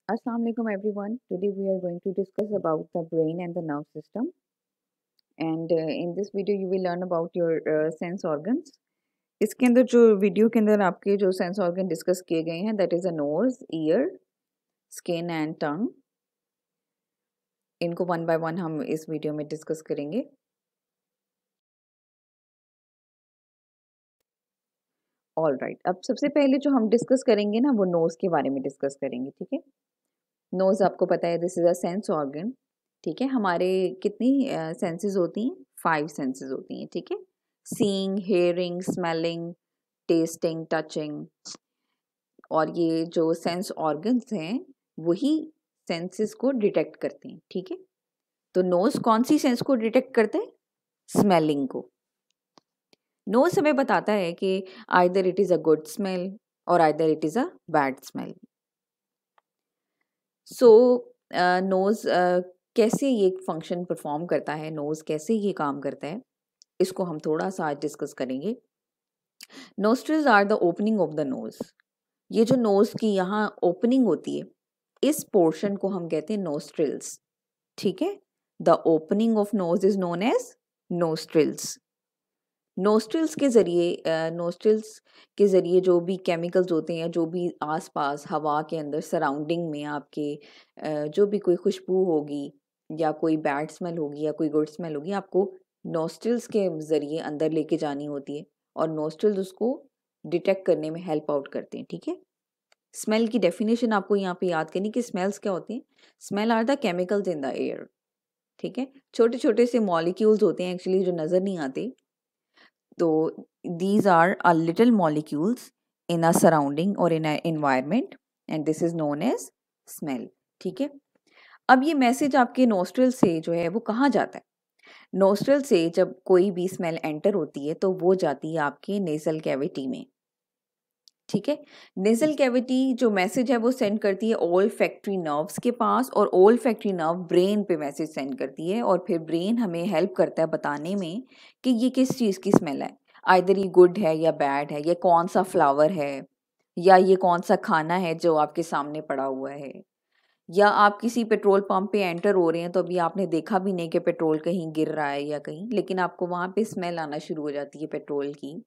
Assalamu alaikum everyone. Today we are going to discuss about the brain and the nerve system. And in this video you will learn about your sense organs. इसके अंदर जो video के अंदर आपके जो sense organ discuss किए गए हैं that is a knows, year, skin and tongue. इनको वन बाय वन हम इस वीडियो में डिस्कस करेंगे. ऑल राइट, अब सबसे पहले जो हम डिस्कस करेंगे ना वो नोज के बारे में डिस्कस करेंगे. ठीक है, नोज आपको पता है this is a sense organ. ठीक है, हमारे कितनी सेंसेस होती हैं? 5 सेंसेस होती हैं. ठीक है, seeing, hearing, smelling, testing, touching. और ये जो सेंस ऑर्गन्स हैं वही सेंसेस को डिटेक्ट करते हैं. ठीक है, तो नोज कौन सी सेंस को डिटेक्ट करते हैं? स्मेलिंग को. नोज हमें बताता है कि either it is a good smell और either it is a bad smell. So nose कैसे ये फंक्शन परफॉर्म करता है, नोज कैसे ये काम करता है, इसको हम थोड़ा सा आज डिस्कस करेंगे. Nostrils are the opening of the nose. ये जो नोज की यहाँ ओपनिंग होती है इस पोर्शन को हम कहते हैं नोस्ट्रिल्स. ठीक है, the opening of nose is known as nostrils. Nostrils के जरिए जो भी केमिकल्स होते हैं, जो भी आसपास हवा के अंदर सराउंडिंग में आपके जो भी कोई खुशबू होगी या कोई बैड स्मेल होगी या कोई गुड स्मेल होगी, आपको नोस्ट्रिल्स के जरिए अंदर लेके जानी होती है और नोस्ट्रिल्स उसको डिटेक्ट करने में हेल्प आउट करते हैं. ठीक है, स्मेल की डेफिनेशन आपको यहाँ पे याद करनी कि स्मेल्स क्या होते हैं. Smell are the chemicals in the air. ठीक है, छोटे छोटे से मॉलिक्यूल्स होते हैं एक्चुअली जो नजर नहीं आते. तो these are a little molecules in a surrounding or in an environment and this is known as smell. ठीक है, अब ये मैसेज आपके नोस्ट्रल से जो है वो कहाँ जाता है? नोस्ट्रल से जब कोई भी स्मेल एंटर होती है तो वो जाती है आपके नेजल कैविटी में. ठीक है, नेजल कैविटी जो मैसेज है वो सेंड करती है ओल फैक्ट्री नर्व्स के पास और ओल फैक्ट्री नर्व ब्रेन पे मैसेज सेंड करती है और फिर ब्रेन हमें हेल्प करता है बताने में कि ये किस चीज़ की स्मेल है. आइदर ये गुड है या बैड है, ये कौन सा फ्लावर है या ये कौन सा खाना है जो आपके सामने पड़ा हुआ है, या आप किसी पेट्रोल पंप पे एंटर हो रहे हैं तो अभी आपने देखा भी नहीं कि पेट्रोल कहीं गिर रहा है या कहीं, लेकिन आपको वहाँ पे स्मेल आना शुरू हो जाती है पेट्रोल की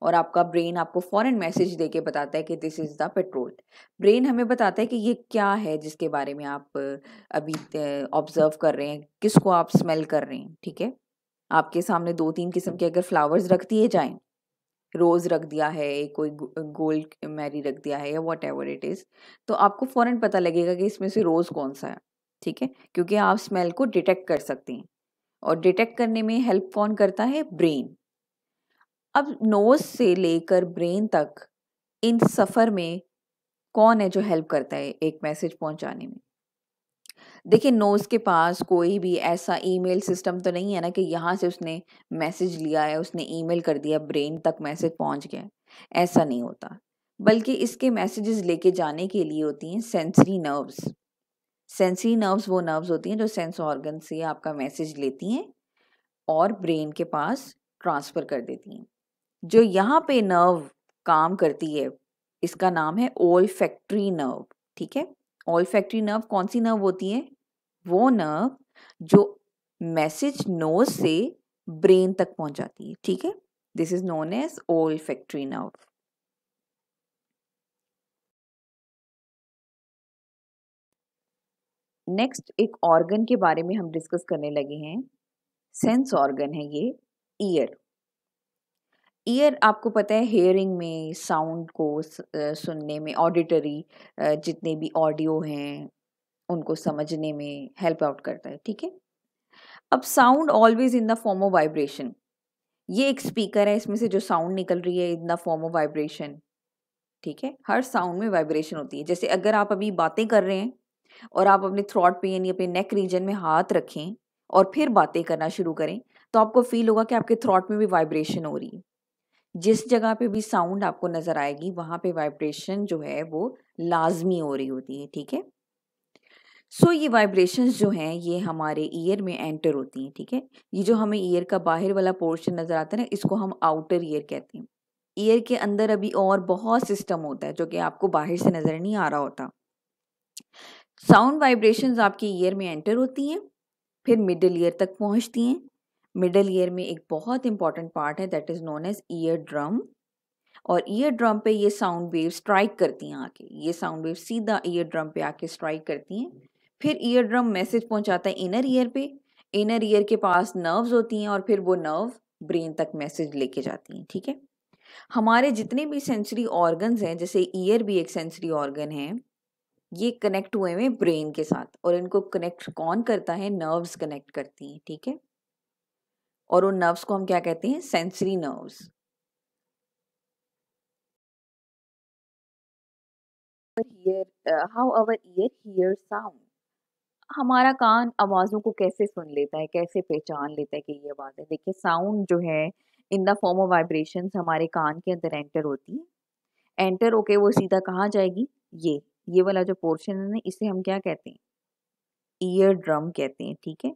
और आपका ब्रेन आपको फॉरन मैसेज देके बताता है कि this is the petrol. Brain हमें बताता है कि ये क्या है जिसके बारे में आप अभी ऑब्जर्व कर रहे हैं, किसको आप स्मेल कर रहे हैं. ठीक है, आपके सामने 2-3 किस्म के अगर फ्लावर्स रख दिए जाएं, रोज रख दिया है, कोई गोल्ड मैरी रख दिया है या वॉट एवर इट इज, तो आपको फौरन पता लगेगा कि इसमें से रोज कौन सा है. ठीक है, क्योंकि आप स्मेल को डिटेक्ट कर सकते हैं और डिटेक्ट करने में हेल्प कौन करता है? ब्रेन. अब नोज से लेकर ब्रेन तक इन सफर में कौन है जो हेल्प करता है एक मैसेज पहुंचाने में? देखिए, नोज के पास कोई भी ऐसा ईमेल सिस्टम तो नहीं है ना कि यहाँ से उसने मैसेज लिया है, उसने ईमेल कर दिया, ब्रेन तक मैसेज पहुंच गया. ऐसा नहीं होता, बल्कि इसके मैसेजेस लेके जाने के लिए होती हैं सेंसरी नर्व्स. सेंसरी नर्व्स वो नर्व्स होती हैं जो सेंस ऑर्गन से आपका मैसेज लेती हैं और ब्रेन के पास ट्रांसफर कर देती हैं. जो यहाँ पे नर्व काम करती है इसका नाम है ओल्फैक्टरी नर्व. ठीक है, ओल्फैक्टरी नर्व कौन सी नर्व होती है? वो नर्व जो मैसेज नोज से ब्रेन तक पहुंचाती है. ठीक है, this is known as olfactory nerve. Next एक ऑर्गन के बारे में हम डिस्कस करने लगे हैं. सेंस ऑर्गन है ये ईयर. ईयर आपको पता है हेयरिंग में, साउंड को सुनने में, ऑडिटरी जितने भी ऑडियो हैं उनको समझने में हेल्प आउट करता है. ठीक है, अब sound always in the form of vibration. ये एक स्पीकर है, इसमें से जो साउंड निकल रही है in the form of vibration. ठीक है, हर साउंड में वाइब्रेशन होती है. जैसे अगर आप अभी बातें कर रहे हैं और आप अपने थ्रॉट पे यानी अपने नेक रीजन में हाथ रखें और फिर बातें करना शुरू करें तो आपको फील होगा कि आपके थ्रॉट में भी वाइब्रेशन हो रही है. जिस जगह पे भी साउंड आपको नजर आएगी वहां पे वाइब्रेशन जो है वो लाजमी हो रही होती है. ठीक है, सो ये वाइब्रेशंस जो हैं ये हमारे ईयर में एंटर होती हैं. ठीक है, ये जो हमें ईयर का बाहर वाला पोर्शन नजर आता है ना, इसको हम आउटर ईयर कहते हैं. ईयर के अंदर अभी और बहुत सिस्टम होता है जो कि आपको बाहर से नजर नहीं आ रहा होता. साउंड वाइब्रेशंस आपके ईयर में एंटर होती हैं, फिर मिडल ईयर तक पहुंचती हैं। मिडल ईयर में एक बहुत इंपॉर्टेंट पार्ट है that is known as ear drum, और ईयर ड्रम पे ये साउंड वेव स्ट्राइक करती हैं आके, ये साउंड वेव सीधा ईयर ड्रम पे आके स्ट्राइक करती हैं। फिर ईयर ड्रम मैसेज पहुंचाता है इनर ईयर पे, इनर ईयर के पास नर्व्स होती हैं और फिर वो नर्व ब्रेन तक मैसेज लेके जाती हैं। ठीक है, हमारे जितने भी सेंसरी ऑर्गन्स हैं, जैसे ईयर भी एक सेंसरी ऑर्गन है, ये कनेक्ट हुए हैं ब्रेन के साथ, और इनको कनेक्ट कौन करता है? नर्व्स कनेक्ट करती हैं। ठीक है, और उन नर्व्स को हम क्या कहते हैं? Sensory nerves. How our ear hear sound, हमारा कान आवाज़ों को कैसे सुन लेता है, कैसे पहचान लेता है कि ये आवाज़ है? देखिए, साउंड जो है in the form of vibrations हमारे कान के अंदर एंटर होती है। एंटर होके वो सीधा कहाँ जाएगी? ये वाला जो पोर्शन है ना, इसे हम क्या कहते हैं? ईयर ड्रम कहते हैं। ठीक है,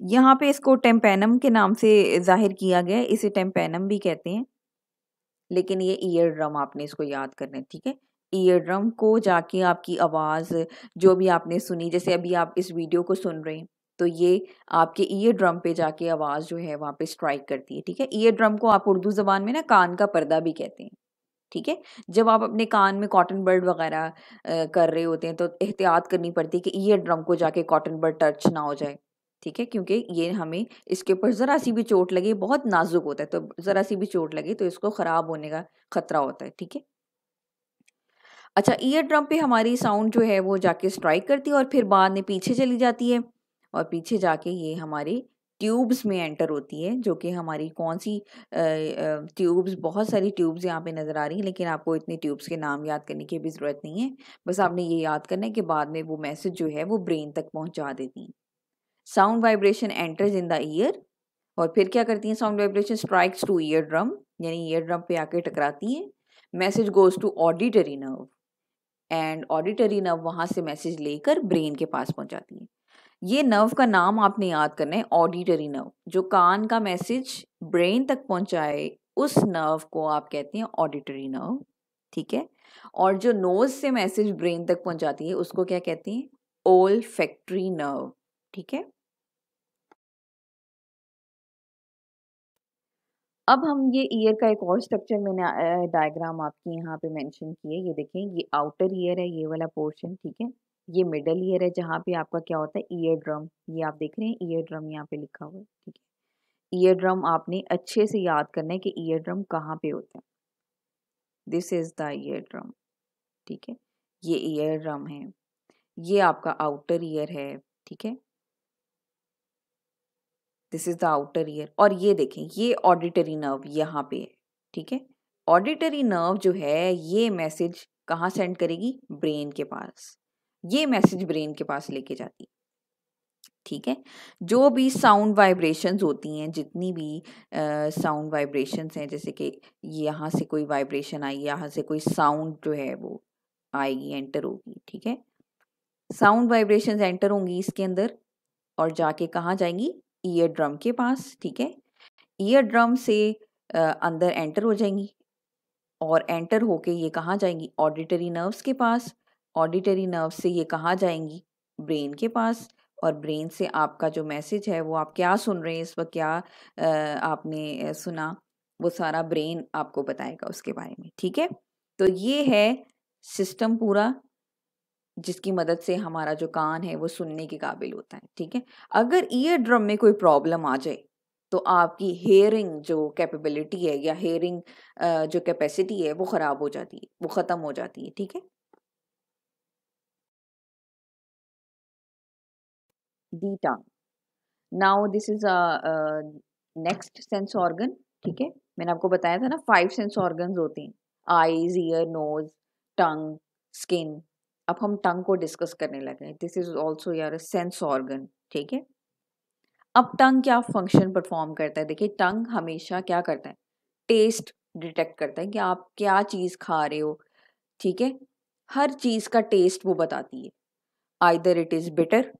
यहाँ पे इसको टेम्पेनम के नाम से जाहिर किया गया है, इसे टेम्पेनम भी कहते हैं, लेकिन ये ईयर ड्रम आपने इसको याद करना है। ठीक है, ईयर ड्रम को जाके आपकी आवाज़ जो भी आपने सुनी, जैसे अभी आप इस वीडियो को सुन रहे हैं, तो ये आपके ईयर ड्रम पे जाके आवाज़ जो है वहाँ पे स्ट्राइक करती है। ठीक है, ईयर ड्रम को आप उर्दू ज़बान में ना कान का पर्दा भी कहते हैं। ठीक है, जब आप अपने कान में कॉटन बड वगैरह कर रहे होते हैं तो एहतियात करनी पड़ती है कि ईयर ड्रम को जाके कॉटन बड टच ना हो जाए। ठीक है, क्योंकि ये हमें इसके ऊपर ज़रा सी भी चोट लगे, बहुत नाजुक होता है, तो ज़रा सी भी चोट लगे तो इसको ख़राब होने का खतरा होता है। ठीक है, अच्छा, ईयर ड्रम पे हमारी साउंड जो है वो जाके स्ट्राइक करती है और फिर बाद में पीछे चली जाती है, और पीछे जाके ये हमारे ट्यूब्स में एंटर होती है, जो कि हमारी कौन सी ट्यूब्स, बहुत सारी ट्यूब्स यहाँ पे नज़र आ रही हैं, लेकिन आपको इतनी ट्यूब्स के नाम याद करने की भी ज़रूरत नहीं है। बस आपने ये याद करना है कि बाद में वो मैसेज जो है वो ब्रेन तक पहुँचा देती हैं। Sound vibration enters in the ear, और फिर क्या करती हैं? Sound vibration strikes to ear drum, यानी ईयर ड्रम पे आके टकराती है। Message goes to auditory nerve, and auditory nerve वहां से मैसेज लेकर ब्रेन के पास पहुंचाती है। ये नर्व का नाम आपने याद करना है, ऑडिटरी नर्व। जो कान का मैसेज ब्रेन तक पहुंचाए उस नर्व को आप कहते हैं ऑडिटरी नर्व। ठीक है, और जो नोज से मैसेज ब्रेन तक पहुंचाती है उसको क्या कहते हैं? Olfactory nerve. ठीक है, अब हम ये ईयर का एक और स्ट्रक्चर, मैंने डायग्राम आपकी यहाँ पे मेंशन की है, ये देखें, ये आउटर ईयर है, ये वाला पोर्शन। ठीक है, ये मिडल ईयर है जहाँ पे आपका क्या होता है? ईयर ड्रम, ये आप देख रहे हैं ईयर ड्रम यहाँ पे लिखा हुआ है। ठीक है, ईयर ड्रम आपने अच्छे से याद करना है कि ईयर ड्रम कहाँ पे होता है। This is the ear drum. ठीक है, ये ईयर ड्रम है, ये आपका आउटर ईयर है। ठीक है, this is the outer ear, और ये देखें ये ऑडिटरी नर्व यहाँ पे है। ठीक है, ऑडिटरी नर्व जो है ये मैसेज कहाँ सेंड करेगी? ब्रेन के पास, ये मैसेज ब्रेन के पास लेके जाती है। ठीक है, जो भी साउंड वाइब्रेशंस होती हैं, जितनी भी साउंड वाइब्रेशंस हैं, जैसे कि यहाँ से कोई वाइब्रेशन आई, यहाँ से कोई साउंड जो है वो आएगी, एंटर होगी। ठीक है, साउंड वाइब्रेशंस एंटर होंगी इसके अंदर, और जाके कहाँ जाएंगी? ईयर ड्रम के पास। ठीक है, ईयर ड्रम से अंदर एंटर हो जाएंगी, और एंटर होके ये कहाँ जाएंगी? ऑडिटरी नर्व्स के पास। ऑडिटरी नर्व से ये कहाँ जाएंगी? ब्रेन के पास, और ब्रेन से आपका जो मैसेज है वो आप क्या सुन रहे हैं इस वक्त, क्या आपने सुना, वो सारा ब्रेन आपको बताएगा उसके बारे में। ठीक है, तो ये है सिस्टम पूरा, जिसकी मदद से हमारा जो कान है वो सुनने के काबिल होता है। ठीक है, अगर ईयर ड्रम में कोई प्रॉब्लम आ जाए तो आपकी हेयरिंग जो कैपेबिलिटी है, या हेयरिंग जो कैपेसिटी है वो ख़राब हो जाती है, वो ख़त्म हो जाती है। ठीक है, the tongue, now this is next sense organ. ठीक है, मैंने आपको बताया था ना 5 सेंस ऑर्गन्स होते हैं, आईज, ईयर, नोज, टंग, स्किन। अब हम टंग को डिस्कस करने लगे हैं, दिस इज ऑल्सो यार सेंस ऑर्गन। ठीक है, अब टंग क्या फंक्शन परफॉर्म करता है? देखिए, टंग हमेशा क्या करता है? टेस्ट डिटेक्ट करता है कि आप क्या चीज़ खा रहे हो। ठीक है, हर चीज़ का टेस्ट वो बताती है, either it is bitter,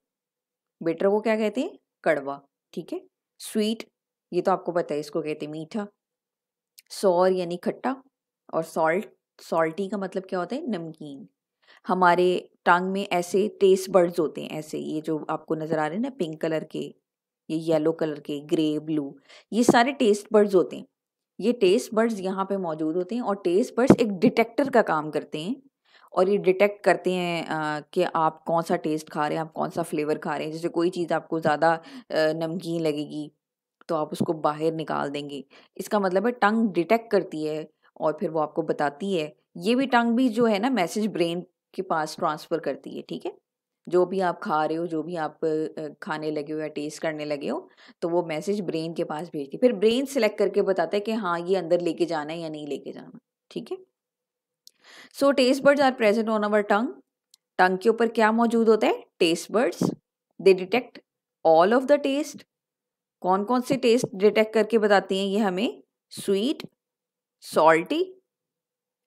bitter को क्या कहते हैं? कड़वा। ठीक है, स्वीट, ये तो आपको पता है इसको कहते हैं मीठा, सॉर यानी खट्टा, और सॉल्ट, सॉल्टी का मतलब क्या होता है? नमकीन। हमारे टंग में ऐसे टेस्ट बर्ड्स होते हैं, ऐसे ये जो आपको नज़र आ रहे हैं ना पिंक कलर के, ये येलो कलर के, ग्रे ब्लू, ये सारे टेस्ट बर्ड्स होते हैं। ये टेस्ट बर्ड्स यहाँ पे मौजूद होते हैं और टेस्ट बर्ड्स एक डिटेक्टर का काम करते हैं और ये डिटेक्ट करते हैं कि आप कौन सा टेस्ट खा रहे हैं, आप कौन सा फ्लेवर खा रहे हैं। जैसे कोई चीज़ आपको ज़्यादा नमकीन लगेगी तो आप उसको बाहर निकाल देंगे। इसका मतलब है टंग डिटेक्ट करती है और फिर वो आपको बताती है। ये भी टंग भी जो है ना मैसेज ब्रेन के पास ट्रांसफ़र करती है, ठीक है? जो भी आप खा रहे हो, जो भी आप खाने लगे हो या टेस्ट करने लगे हो, तो वो मैसेज ब्रेन के पास भेजती है। फिर ब्रेन सेलेक्ट करके बताता है कि हाँ, ये अंदर लेके जाना है या नहीं लेके जाना, ठीक है? So taste buds are present on our tongue. Tongue के ऊपर क्या मौजूद होता है? Taste buds. They detect all of the taste. कौन कौन से टेस्ट डिटेक्ट करके बताती हैं ये हमें? स्वीट, सॉल्टी,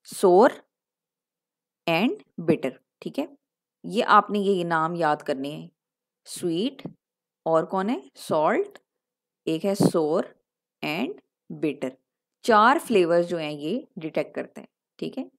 सोर एंड बिटर, ठीक है? ये आपने ये नाम याद करने हैं। स्वीट और कौन है? सॉल्ट, एक है सोर एंड बिटर। 4 फ्लेवर्स जो हैं ये डिटेक्ट करते हैं, ठीक है?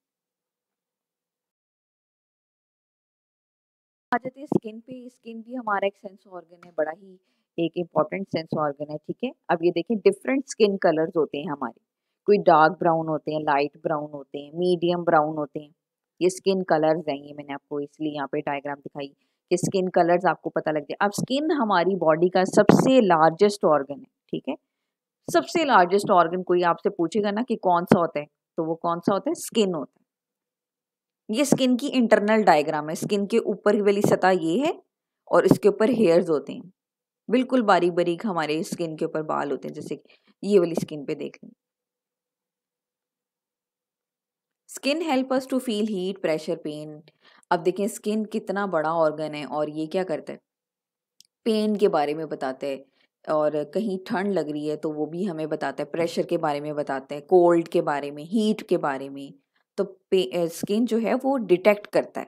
आ जाते हैं स्किन पे। स्किन भी हमारा एक सेंस ऑर्गन है, बड़ा ही एक इम्पॉर्टेंट सेंस ऑर्गन है, ठीक है? अब ये देखें डिफरेंट स्किन कलर्स होते हैं हमारे। कोई डार्क ब्राउन होते हैं, लाइट ब्राउन होते हैं, मीडियम ब्राउन होते हैं। ये स्किन कलर्स हैं। ये मैंने आपको इसलिए यहाँ पे डायग्राम दिखाई कि स्किन कलर्स आपको पता लग जाए। अब स्किन हमारी बॉडी का सबसे लार्जेस्ट ऑर्गन है, ठीक है? सबसे लार्जेस्ट ऑर्गन कोई आपसे पूछेगा ना कि कौन सा होता है, तो वो कौन सा होता है? स्किन होता है। ये स्किन की इंटरनल डायग्राम है। स्किन के ऊपर की वाली सतह ये है और इसके ऊपर हेयर्स होते हैं। बिल्कुल बारीक बारीक हमारे स्किन के ऊपर बाल होते हैं, जैसे कि ये वाली स्किन पे देख लें। Skin help us to feel heat, pressure, pain. अब देखें स्किन कितना बड़ा ऑर्गन है और ये क्या करता है? पेन के बारे में बताता है और कहीं ठंड लग रही है तो वो भी हमें बताता है, प्रेशर के बारे में बताता है, कोल्ड के बारे में, हीट के बारे में। तो स्किन जो है वो डिटेक्ट करता है,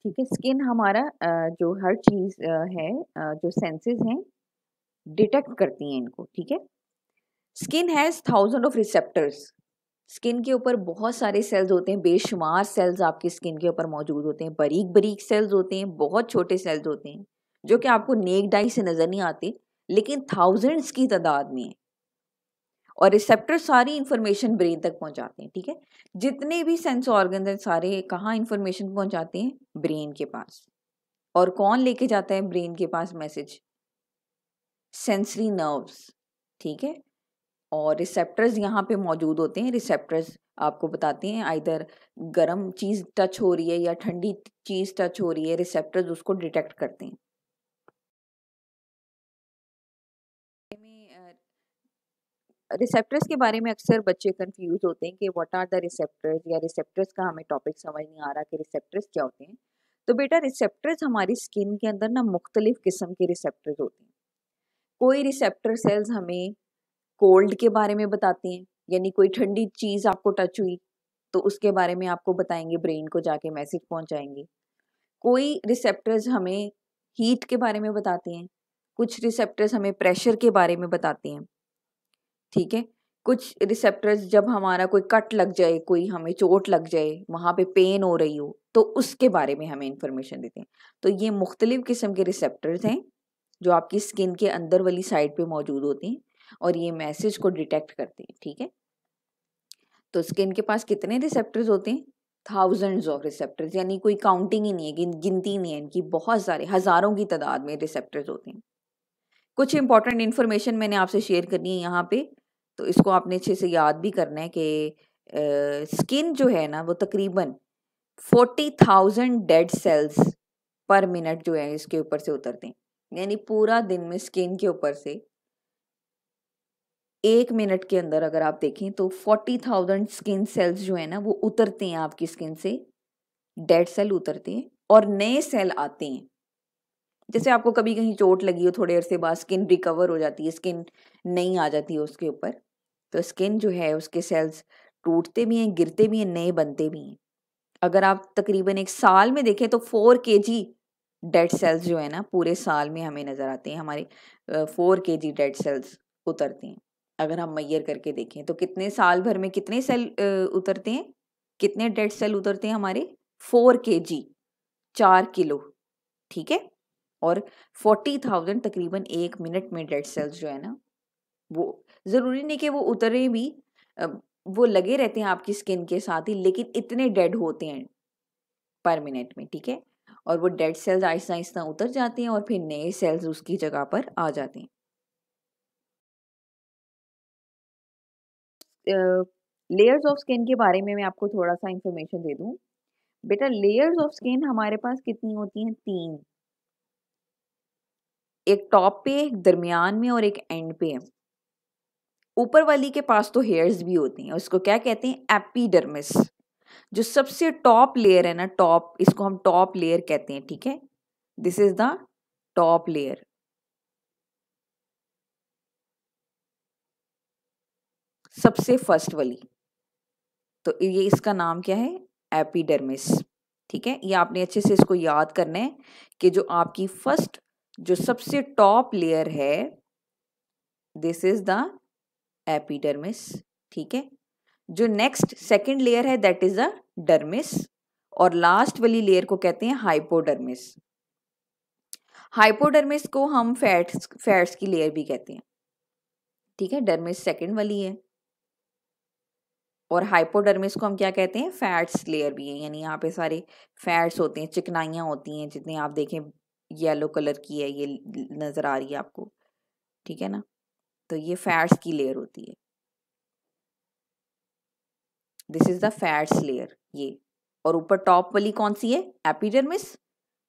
ठीक है? स्किन हमारा जो हर चीज़ है, जो सेंसेस हैं डिटेक्ट करती हैं इनको, ठीक है? Skin has thousand of receptors. Skin के ऊपर बहुत सारे सेल्स होते हैं, बेशुमार सेल्स आपकी स्किन के ऊपर मौजूद होते हैं। बारीक बारीक सेल्स होते हैं, बहुत छोटे सेल्स होते हैं जो कि आपको नेक्ड आई से नज़र नहीं आते, लेकिन थाउजेंड्स की तादाद में है। और रिसेप्टर सारी इंफॉर्मेशन ब्रेन तक पहुंचाते हैं, ठीक है? जितने भी सेंस ऑर्गन हैं सारे कहाँ इंफॉर्मेशन पहुंचाते हैं? ब्रेन के पास। और कौन लेके जाता है ब्रेन के पास मैसेज? सेंसरी नर्व्स, ठीक है? और रिसेप्टर्स यहाँ पे मौजूद होते हैं। रिसेप्टर्स आपको बताते हैं आइदर गर्म चीज़ टच हो रही है या ठंडी चीज़ टच हो रही है, रिसेप्टर्स उसको डिटेक्ट करते हैं। रिसेप्टर्स के बारे में अक्सर बच्चे कंफ्यूज होते हैं कि व्हाट आर द रिसेप्टर्स, या रिसेप्टर्स का हमें टॉपिक समझ नहीं आ रहा कि रिसेप्टर्स क्या होते हैं। तो बेटा रिसेप्टर्स हमारी स्किन के अंदर ना मुख्तलिफ किस्म के रिसेप्टर्स होते हैं। कोई रिसेप्टर सेल्स हमें कोल्ड के बारे में बताते हैं, यानी कोई ठंडी चीज़ आपको टच हुई तो उसके बारे में आपको बताएंगे, ब्रेन को जाके मैसेज पहुंचाएंगे। कोई रिसेप्टर्स हमें हीट के बारे में बताते हैं, कुछ रिसेप्टर्स हमें प्रेशर के बारे में बताते हैं, ठीक है? कुछ रिसेप्टर्स जब हमारा कोई कट लग जाए, कोई हमें चोट लग जाए, वहाँ पे पेन हो रही हो, तो उसके बारे में हमें इंफॉर्मेशन देते हैं। तो ये मुख्तलिफ किस्म के रिसेप्टर्स हैं जो आपकी स्किन के अंदर वाली साइड पे मौजूद होते हैं और ये मैसेज को डिटेक्ट करते हैं, ठीक है? तो स्किन के पास कितने रिसेप्टर्स होते हैं? थाउजेंड्स ऑफ रिसेप्टर्स, यानी कोई काउंटिंग ही नहीं है, गिनती नहीं है इनकी। बहुत सारे हजारों की तादाद में रिसेप्टर्स होते हैं। कुछ इंपॉर्टेंट इन्फॉर्मेशन मैंने आपसे शेयर करनी है यहाँ पे, तो इसको आपने अच्छे से याद भी करना है कि स्किन जो है ना वो तकरीबन 40,000 डेड सेल्स पर मिनट जो है इसके ऊपर से उतरते हैं। यानी पूरा दिन में स्किन के ऊपर से 1 मिनट के अंदर अगर आप देखें तो 40,000 स्किन सेल्स जो है ना वो उतरते हैं आपकी स्किन से। डेड सेल उतरते हैं और नए सेल आते हैं। जैसे आपको कभी कहीं चोट लगी हो, थोड़े अरसे बाद स्किन रिकवर हो जाती है, स्किन नई आ जाती है उसके ऊपर। तो स्किन जो है उसके सेल्स टूटते भी हैं, गिरते भी हैं, नए बनते भी हैं। अगर आप तकरीबन 1 साल में देखें तो 4 kg डेड सेल्स जो है ना पूरे साल में हमें नजर आते हैं। हमारे 4 kg डेड सेल्स उतरते हैं। अगर हम मैयर करके देखें तो कितने साल भर में कितने सेल उतरते हैं? कितने डेड सेल उतरते हैं हमारे? 4 kg, 4 किलो, ठीक है। और 40,000 तकरीबन 1 मिनट में डेड सेल्स जो है ना, वो ज़रूरी नहीं कि वो उतरे भी, वो लगे रहते हैं आपकी स्किन के साथ ही, लेकिन इतने डेड होते हैं पर मिनट में, ठीक है। और वो डेड सेल्स आहिस्ता आहिस्ता उतर जाते हैं और फिर नए सेल्स उसकी जगह पर आ जाते हैं। लेयर्स ऑफ स्किन के बारे में मैं आपको थोड़ा सा इंफॉर्मेशन दे दूं। बेटा, लेयर्स ऑफ स्किन हमारे पास कितनी होती हैं? 3। एक टॉप पे, एक दरमियान में और एक एंड पे है। ऊपर वाली के पास तो हेयर्स भी होती हैं, उसको क्या कहते हैं? एपिडर्मिस। जो सबसे टॉप लेयर है ना, टॉप, इसको हम टॉप लेयर कहते हैं, ठीक है। This is the top layer. सबसे फर्स्ट वाली, तो ये इसका नाम क्या है? एपिडर्मिस, ठीक है। ये आपने अच्छे से इसको याद करना है कि जो आपकी फर्स्ट, जो सबसे टॉप लेयर है, दिस इज द एपिडर्मिस, ठीक है। जो नेक्स्ट सेकंड लेयर है, दैट इज द डर्मिस। और लास्ट वाली लेयर को कहते हैं हाइपोडर्मिस। हाइपोडर्मिस को हम फैट्स की लेयर भी कहते हैं, ठीक है। डर्मिस सेकंड वाली है, और हाइपोडर्मिस को हम क्या कहते हैं? फैट्स लेयर भी है, यानी यहाँ पे सारे फैट्स होते हैं, चिकनाइयाँ होती हैं, जितने आप देखें येलो कलर की है, ये नज़र आ रही है आपको, ठीक है ना। तो ये फैट्स की लेयर होती है, this is the fats layer, ये। और ऊपर टॉप वाली कौन सी है? एपिडर्मिस।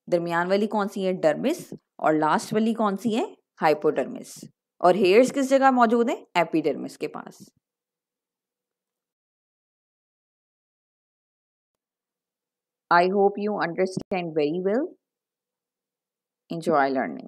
दरमियान वाली कौन सी है? डर्मिस। और लास्ट वाली कौन सी है? हाइपोडर्मिस। और हेयर्स किस जगह मौजूद है? एपिडर्मिस के पास। I hope you understand very well. Enjoy learning.